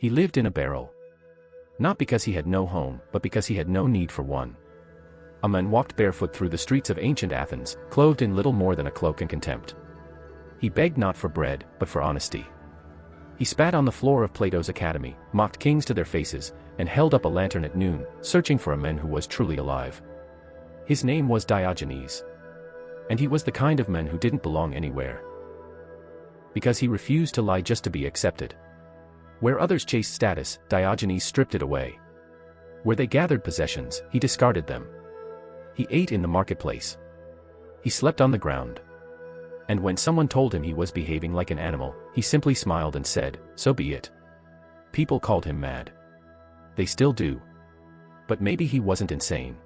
He lived in a barrel. Not because he had no home, but because he had no need for one. A man walked barefoot through the streets of ancient Athens, clothed in little more than a cloak and contempt. He begged not for bread, but for honesty. He spat on the floor of Plato's academy, mocked kings to their faces, and held up a lantern at noon, searching for a man who was truly alive. His name was Diogenes. And he was the kind of man who didn't belong anywhere. Because he refused to lie just to be accepted. Where others chased status, Diogenes stripped it away. Where they gathered possessions, he discarded them. He ate in the marketplace. He slept on the ground. And when someone told him he was behaving like an animal, he simply smiled and said, "So be it." People called him mad. They still do. But maybe he wasn't insane.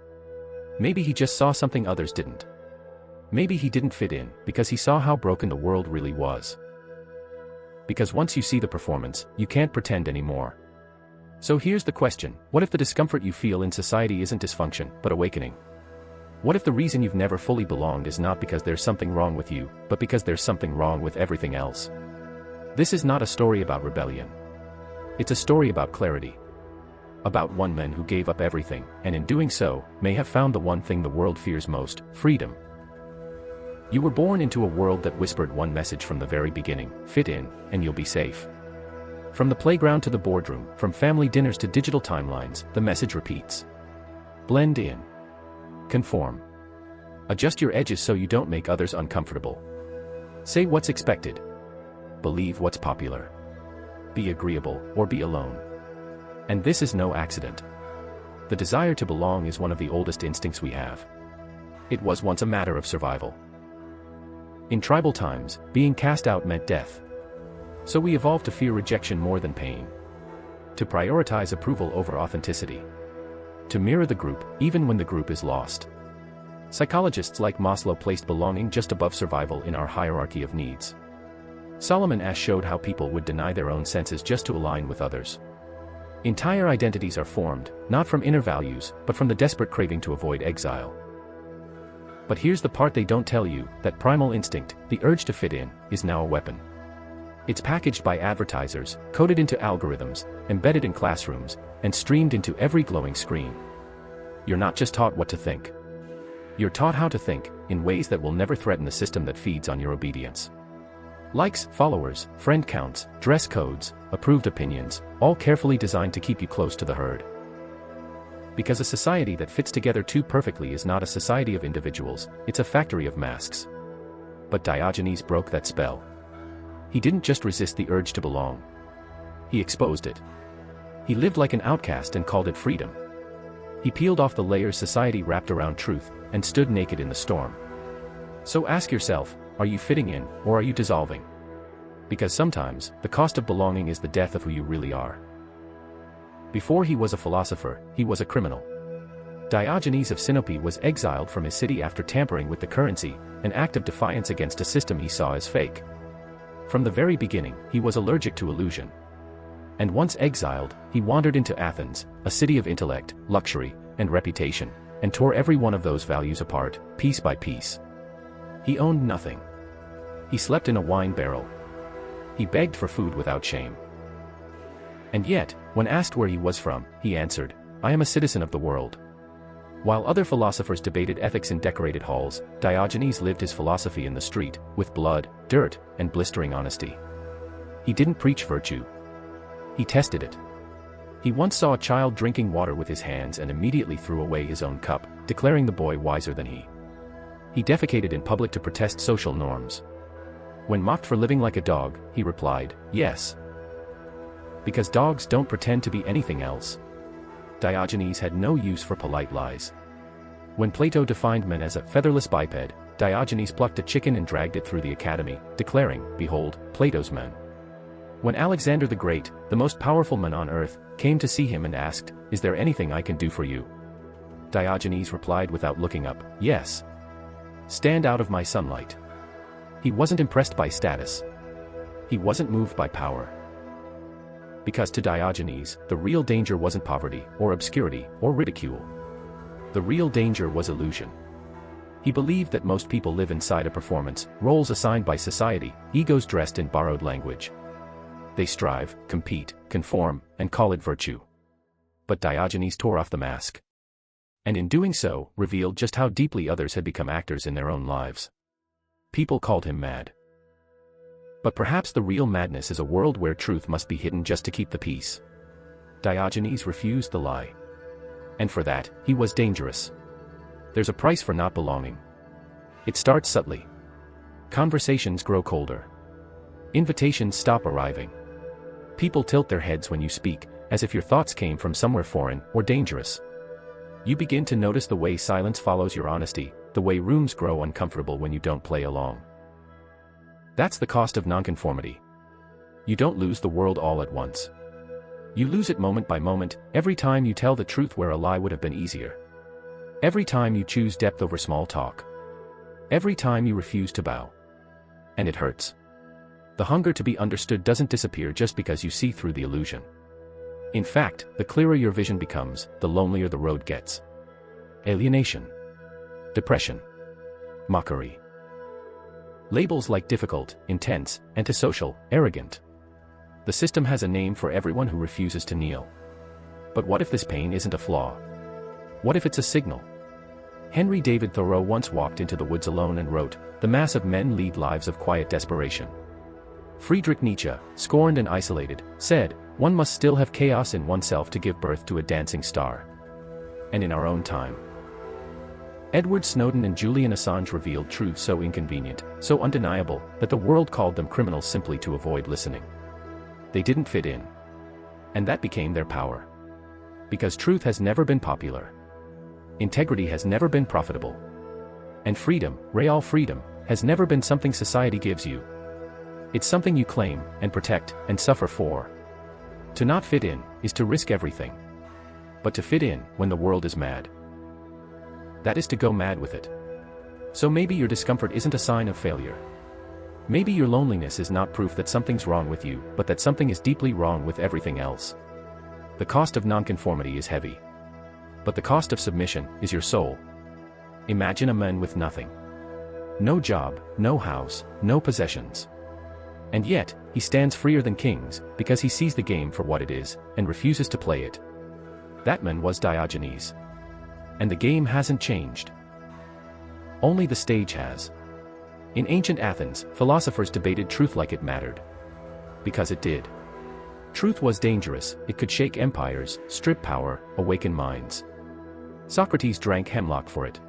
Maybe he just saw something others didn't. Maybe he didn't fit in, because he saw how broken the world really was. Because once you see the performance, you can't pretend anymore. So here's the question: what if the discomfort you feel in society isn't dysfunction, but awakening? What if the reason you've never fully belonged is not because there's something wrong with you, but because there's something wrong with everything else? This is not a story about rebellion. It's a story about clarity. About one man who gave up everything, and in doing so, may have found the one thing the world fears most: freedom. You were born into a world that whispered one message from the very beginning: fit in, and you'll be safe. From the playground to the boardroom, from family dinners to digital timelines, the message repeats. Blend in. Conform. Adjust your edges so you don't make others uncomfortable. Say what's expected. Believe what's popular. Be agreeable, or be alone. And this is no accident. The desire to belong is one of the oldest instincts we have. It was once a matter of survival. In tribal times, being cast out meant death. So we evolved to fear rejection more than pain. To prioritize approval over authenticity. To mirror the group, even when the group is lost. Psychologists like Maslow placed belonging just above survival in our hierarchy of needs. Solomon Asch showed how people would deny their own senses just to align with others. Entire identities are formed, not from inner values, but from the desperate craving to avoid exile. But here's the part they don't tell you: that primal instinct, the urge to fit in, is now a weapon. It's packaged by advertisers, coded into algorithms, embedded in classrooms, and streamed into every glowing screen. You're not just taught what to think. You're taught how to think, in ways that will never threaten the system that feeds on your obedience. Likes, followers, friend counts, dress codes, approved opinions, all carefully designed to keep you close to the herd. Because a society that fits together too perfectly is not a society of individuals, it's a factory of masks. But Diogenes broke that spell. He didn't just resist the urge to belong. He exposed it. He lived like an outcast and called it freedom. He peeled off the layers society wrapped around truth, and stood naked in the storm. So ask yourself, are you fitting in, or are you dissolving? Because sometimes, the cost of belonging is the death of who you really are. Before he was a philosopher, he was a criminal. Diogenes of Sinope was exiled from his city after tampering with the currency, an act of defiance against a system he saw as fake. From the very beginning, he was allergic to illusion. And once exiled, he wandered into Athens, a city of intellect, luxury, and reputation, and tore every one of those values apart, piece by piece. He owned nothing. He slept in a wine barrel. He begged for food without shame. And yet, when asked where he was from, he answered, "I am a citizen of the world." While other philosophers debated ethics in decorated halls, Diogenes lived his philosophy in the street, with blood, dirt, and blistering honesty. He didn't preach virtue. He tested it. He once saw a child drinking water with his hands and immediately threw away his own cup, declaring the boy wiser than he. He defecated in public to protest social norms. When mocked for living like a dog, he replied, "Yes." Because dogs don't pretend to be anything else. Diogenes had no use for polite lies. When Plato defined men as a featherless biped, Diogenes plucked a chicken and dragged it through the academy, declaring, "Behold, Plato's men." When Alexander the Great, the most powerful man on earth, came to see him and asked, "Is there anything I can do for you?" Diogenes replied without looking up, "Yes. Stand out of my sunlight." He wasn't impressed by status. He wasn't moved by power. Because to Diogenes, the real danger wasn't poverty, or obscurity, or ridicule. The real danger was illusion. He believed that most people live inside a performance, roles assigned by society, egos dressed in borrowed language. They strive, compete, conform, and call it virtue. But Diogenes tore off the mask. And in doing so, revealed just how deeply others had become actors in their own lives. People called him mad. But perhaps the real madness is a world where truth must be hidden just to keep the peace. Diogenes refused the lie. And for that, he was dangerous. There's a price for not belonging. It starts subtly. Conversations grow colder. Invitations stop arriving. People tilt their heads when you speak, as if your thoughts came from somewhere foreign or dangerous. You begin to notice the way silence follows your honesty, the way rooms grow uncomfortable when you don't play along. That's the cost of nonconformity. You don't lose the world all at once. You lose it moment by moment, every time you tell the truth where a lie would have been easier. Every time you choose depth over small talk. Every time you refuse to bow. And it hurts. The hunger to be understood doesn't disappear just because you see through the illusion. In fact, the clearer your vision becomes, the lonelier the road gets. Alienation. Depression. Mockery. Labels like difficult, intense, antisocial, arrogant. The system has a name for everyone who refuses to kneel. But what if this pain isn't a flaw? What if it's a signal? Henry David Thoreau once walked into the woods alone and wrote, "The mass of men lead lives of quiet desperation." Friedrich Nietzsche, scorned and isolated, said, "One must still have chaos in oneself to give birth to a dancing star." And in our own time, Edward Snowden and Julian Assange revealed truths so inconvenient, so undeniable, that the world called them criminals simply to avoid listening. They didn't fit in. And that became their power. Because truth has never been popular. Integrity has never been profitable. And freedom, real freedom, has never been something society gives you. It's something you claim, and protect, and suffer for. To not fit in, is to risk everything. But to fit in, when the world is mad, that is to go mad with it. So maybe your discomfort isn't a sign of failure. Maybe your loneliness is not proof that something's wrong with you, but that something is deeply wrong with everything else. The cost of nonconformity is heavy. But the cost of submission is your soul. Imagine a man with nothing. No job, no house, no possessions. And yet, he stands freer than kings, because he sees the game for what it is, and refuses to play it. That man was Diogenes. And the game hasn't changed. Only the stage has. In ancient Athens, philosophers debated truth like it mattered. Because it did. Truth was dangerous, it could shake empires, strip power, awaken minds. Socrates drank hemlock for it.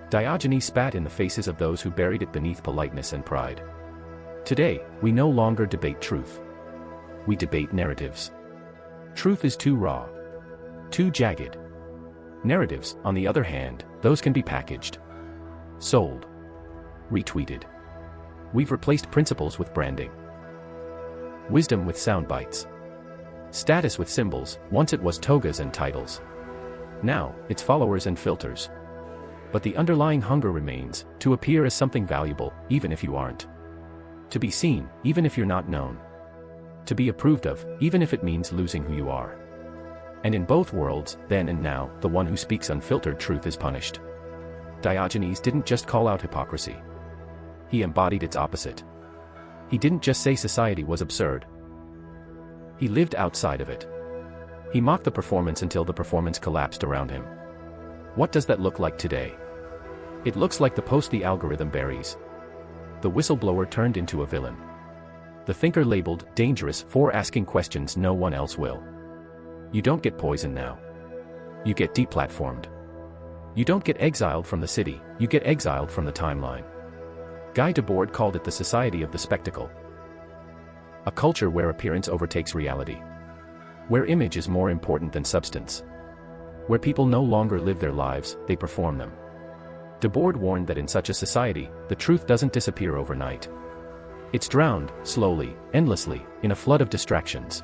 Diogenes spat in the faces of those who buried it beneath politeness and pride. Today, we no longer debate truth. We debate narratives. Truth is too raw. Too jagged. Narratives, on the other hand, those can be packaged. Sold. Retweeted. We've replaced principles with branding. Wisdom with sound bites. Status with symbols. Once it was togas and titles. Now, it's followers and filters. But the underlying hunger remains, to appear as something valuable, even if you aren't. To be seen, even if you're not known. To be approved of, even if it means losing who you are. And in both worlds, then and now, the one who speaks unfiltered truth is punished. Diogenes didn't just call out hypocrisy. He embodied its opposite. He didn't just say society was absurd. He lived outside of it. He mocked the performance until the performance collapsed around him. What does that look like today? It looks like the post the algorithm buries. The whistleblower turned into a villain. The thinker labeled dangerous for asking questions no one else will. You don't get poisoned now. You get deplatformed. You don't get exiled from the city, you get exiled from the timeline. Guy Debord called it the society of the spectacle. A culture where appearance overtakes reality. Where image is more important than substance. Where people no longer live their lives, they perform them. Debord warned that in such a society, the truth doesn't disappear overnight. It's drowned, slowly, endlessly, in a flood of distractions.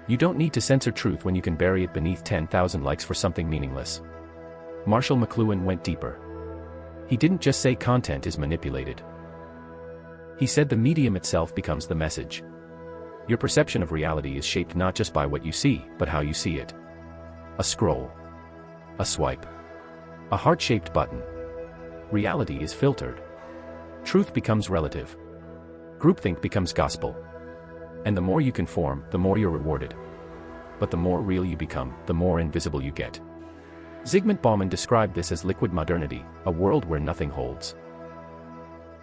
You don't need to censor truth when you can bury it beneath 10,000 likes for something meaningless. Marshall McLuhan went deeper. He didn't just say content is manipulated. He said the medium itself becomes the message. Your perception of reality is shaped not just by what you see, but how you see it. A scroll. A swipe. A heart-shaped button. Reality is filtered. Truth becomes relative. Groupthink becomes gospel. And the more you conform, the more you're rewarded. But the more real you become, the more invisible you get. Zygmunt Bauman described this as liquid modernity, a world where nothing holds.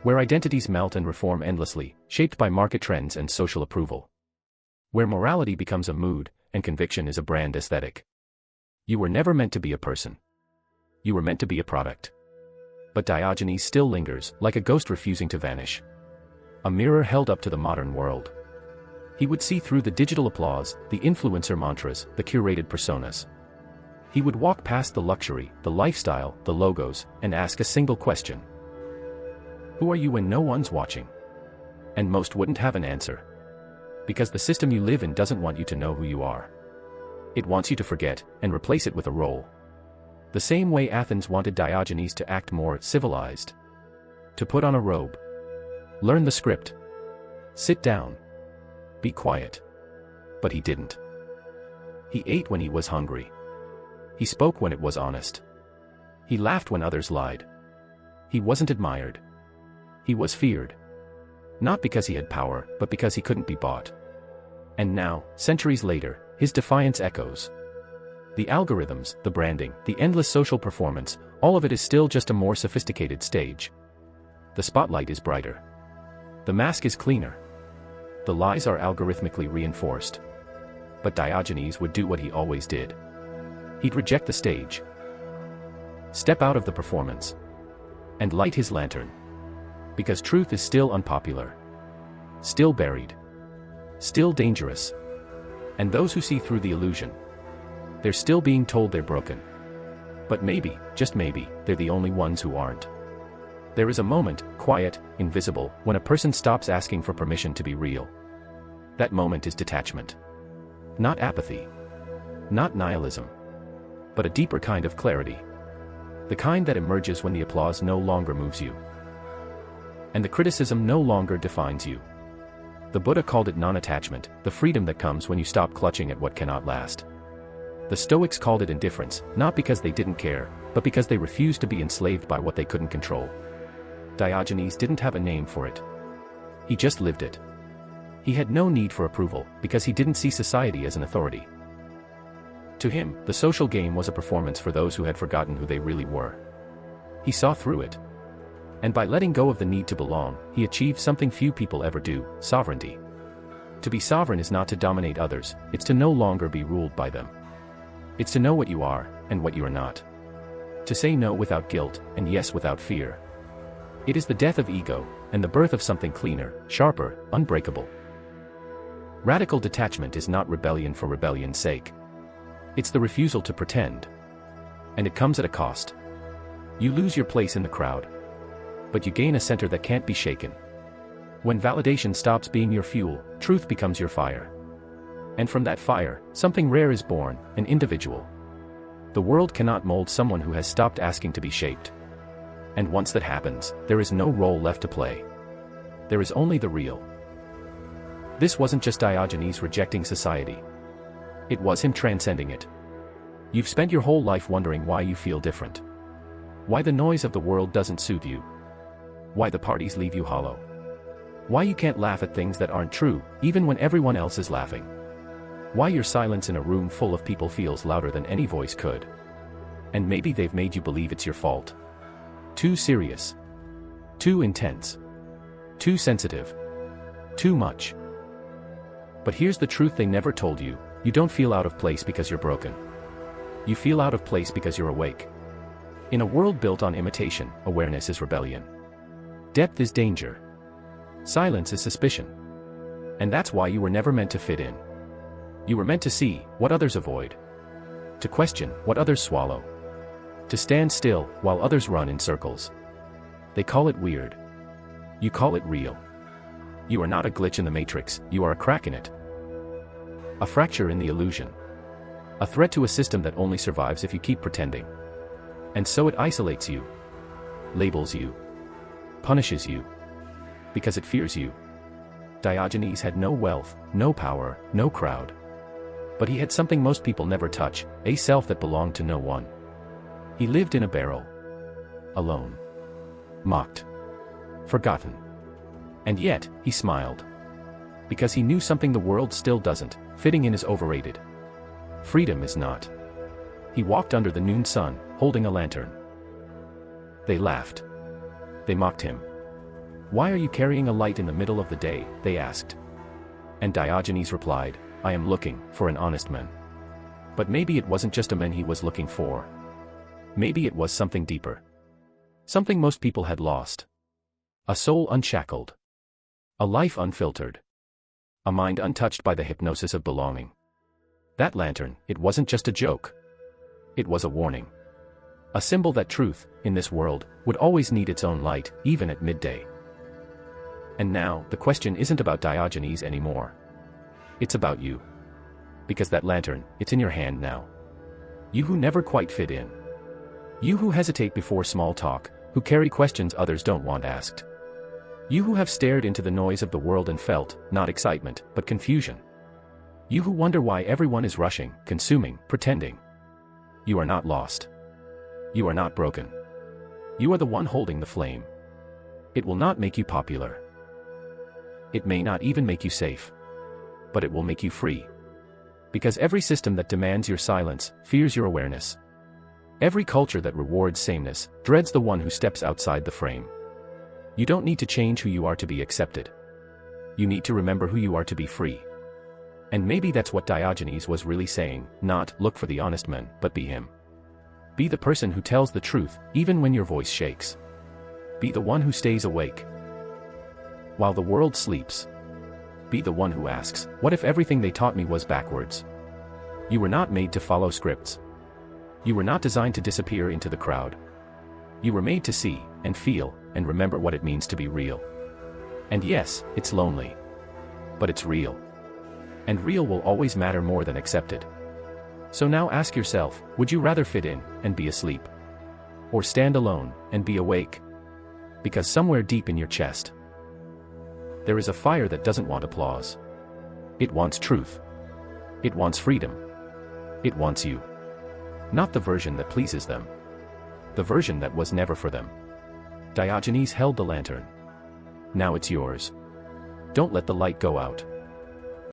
Where identities melt and reform endlessly, shaped by market trends and social approval. Where morality becomes a mood, and conviction is a brand aesthetic. You were never meant to be a person. You were meant to be a product. But Diogenes still lingers, like a ghost refusing to vanish. A mirror held up to the modern world. He would see through the digital applause, the influencer mantras, the curated personas. He would walk past the luxury, the lifestyle, the logos, and ask a single question. Who are you when no one's watching? And most wouldn't have an answer. Because the system you live in doesn't want you to know who you are. It wants you to forget, and replace it with a role. The same way Athens wanted Diogenes to act more civilized. To put on a robe. Learn the script. Sit down. Be quiet. But he didn't. He ate when he was hungry. He spoke when it was honest. He laughed when others lied. He wasn't admired. He was feared. Not because he had power, but because he couldn't be bought. And now, centuries later, his defiance echoes. The algorithms, the branding, the endless social performance, all of it is still just a more sophisticated stage. The spotlight is brighter. The mask is cleaner. The lies are algorithmically reinforced. But Diogenes would do what he always did. He'd reject the stage. Step out of the performance. And light his lantern. Because truth is still unpopular. Still buried. Still dangerous. And those who see through the illusion. They're still being told they're broken. But maybe, just maybe, they're the only ones who aren't. There is a moment, quiet, invisible, when a person stops asking for permission to be real. That moment is detachment. Not apathy. Not nihilism. But a deeper kind of clarity. The kind that emerges when the applause no longer moves you. And the criticism no longer defines you. The Buddha called it non-attachment, the freedom that comes when you stop clutching at what cannot last. The Stoics called it indifference, not because they didn't care, but because they refused to be enslaved by what they couldn't control. Diogenes didn't have a name for it. He just lived it. He had no need for approval, because he didn't see society as an authority. To him, the social game was a performance for those who had forgotten who they really were. He saw through it. And by letting go of the need to belong, he achieved something few people ever do: sovereignty. To be sovereign is not to dominate others, it's to no longer be ruled by them. It's to know what you are, and what you are not. To say no without guilt, and yes without fear. It is the death of ego, and the birth of something cleaner, sharper, unbreakable. Radical detachment is not rebellion for rebellion's sake. It's the refusal to pretend. And it comes at a cost. You lose your place in the crowd. But you gain a center that can't be shaken. When validation stops being your fuel, truth becomes your fire. And from that fire, something rare is born, an individual. The world cannot mold someone who has stopped asking to be shaped. And once that happens, there is no role left to play. There is only the real. This wasn't just Diogenes rejecting society. It was him transcending it. You've spent your whole life wondering why you feel different. Why the noise of the world doesn't soothe you. Why the parties leave you hollow. Why you can't laugh at things that aren't true, even when everyone else is laughing. Why your silence in a room full of people feels louder than any voice could. And maybe they've made you believe it's your fault. Too serious. Too intense. Too sensitive. Too much. But here's the truth they never told you: you don't feel out of place because you're broken. You feel out of place because you're awake. In a world built on imitation, awareness is rebellion. Depth is danger. Silence is suspicion. And that's why you were never meant to fit in. You were meant to see what others avoid. To question what others swallow. To stand still while others run in circles. They call it weird. You call it real. You are not a glitch in the matrix, you are a crack in it. A fracture in the illusion. A threat to a system that only survives if you keep pretending. And so it isolates you. Labels you. Punishes you. Because it fears you. Diogenes had no wealth, no power, no crowd. But he had something most people never touch, a self that belonged to no one. He lived in a barrel. Alone. Mocked. Forgotten. And yet, he smiled. Because he knew something the world still doesn't: fitting in is overrated. Freedom is not. He walked under the noon sun, holding a lantern. They laughed. They mocked him. "Why are you carrying a light in the middle of the day?" they asked. And Diogenes replied, "I am looking for an honest man." But maybe it wasn't just a man he was looking for. Maybe it was something deeper. Something most people had lost. A soul unshackled. A life unfiltered. A mind untouched by the hypnosis of belonging. That lantern, it wasn't just a joke. It was a warning. A symbol that truth, in this world, would always need its own light, even at midday. And now, the question isn't about Diogenes anymore. It's about you. Because that lantern, it's in your hand now. You who never quite fit in. You who hesitate before small talk, who carry questions others don't want asked. You who have stared into the noise of the world and felt, not excitement, but confusion. You who wonder why everyone is rushing, consuming, pretending. You are not lost. You are not broken. You are the one holding the flame. It will not make you popular. It may not even make you safe. But it will make you free. Because every system that demands your silence, fears your awareness. Every culture that rewards sameness, dreads the one who steps outside the frame. You don't need to change who you are to be accepted. You need to remember who you are to be free. And maybe that's what Diogenes was really saying, not, look for the honest man, but be him. Be the person who tells the truth, even when your voice shakes. Be the one who stays awake while the world sleeps. Be the one who asks, what if everything they taught me was backwards? You were not made to follow scripts. You were not designed to disappear into the crowd. You were made to see, and feel, and remember what it means to be real. And yes, it's lonely. But it's real. And real will always matter more than accepted. So now ask yourself, would you rather fit in, and be asleep? Or stand alone, and be awake? Because somewhere deep in your chest, there is a fire that doesn't want applause. It wants truth. It wants freedom. It wants you. Not the version that pleases them. The version that was never for them. Diogenes held the lantern. Now it's yours. Don't let the light go out.